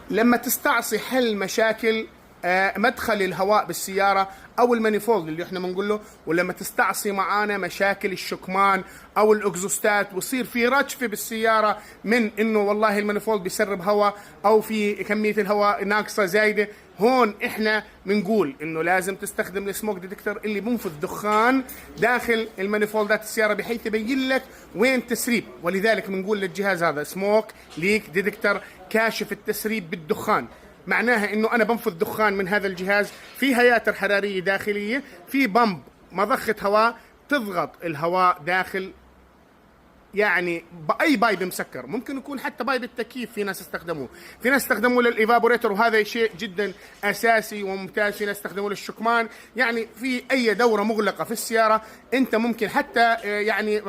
لما تستعصي حل مشاكل مدخل الهواء بالسيارة أو المانيفولد اللي احنا بنقول له، ولما تستعصي معانا مشاكل الشكمان أو الأكزوستات ويصير في رجفة بالسيارة من إنه والله المانيفولد بيسرب هواء أو في كمية الهواء ناقصة زايدة، هون احنا بنقول إنه لازم تستخدم السموك ديتكتور اللي بنفذ دخان داخل المانيفولدات السيارة بحيث يبين لك وين تسريب. ولذلك بنقول للجهاز هذا سموك ليك ديتكتور كاشف التسريب بالدخان. معناها انه انا بنفذ دخان من هذا الجهاز في هياتر حراريه داخليه، في بمب مضخه هواء تضغط الهواء داخل، يعني باي بايب مسكر، ممكن يكون حتى بايب التكييف في ناس استخدموه، في ناس استخدموه للايفابوريتور وهذا شيء جدا اساسي وممتاز، في ناس استخدموه للشكمان. يعني في اي دوره مغلقه في السياره انت ممكن حتى يعني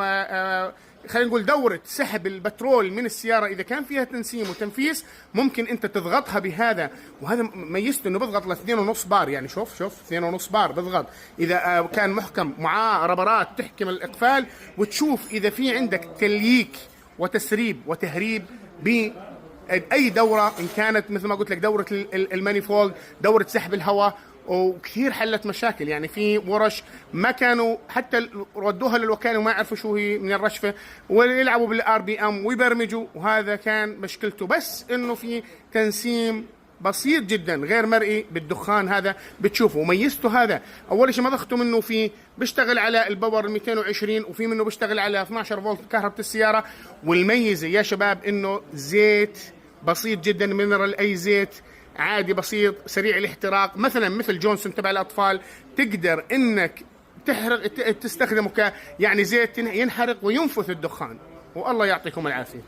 خلينا نقول دورة سحب البترول من السيارة إذا كان فيها تنسيم وتنفيس ممكن أنت تضغطها بهذا، وهذا ميزته إنه بضغط ل 2.5 بار. يعني شوف 2.5 بار بضغط إذا كان محكم، معاه ربرات تحكم الإقفال وتشوف إذا في عندك تلييك وتسريب وتهريب بأي دورة، إن كانت مثل ما قلت لك دورة المانيفولد، دورة سحب الهواء. وكثير حلت مشاكل، يعني في ورش ما كانوا حتى ردوها للوكاله وما يعرفوا شو هي من الرشفه، ويلعبوا بالار بي ام ويبرمجوا، وهذا كان مشكلته. بس انه في تنسيم بسيط جدا غير مرئي بالدخان هذا بتشوفه. وميزته هذا اول شيء مضخته منه في بيشتغل على الباور 220 وفي منه بيشتغل على 12 فولت كهرباء السياره. والميزه يا شباب انه زيت بسيط جدا، مينرال، اي زيت عادي بسيط سريع الاحتراق، مثلا مثل جونسون تبع الاطفال، تقدر انك تحرق تستخدمه يعني زيت ينحرق وينفث الدخان. والله يعطيكم العافيه.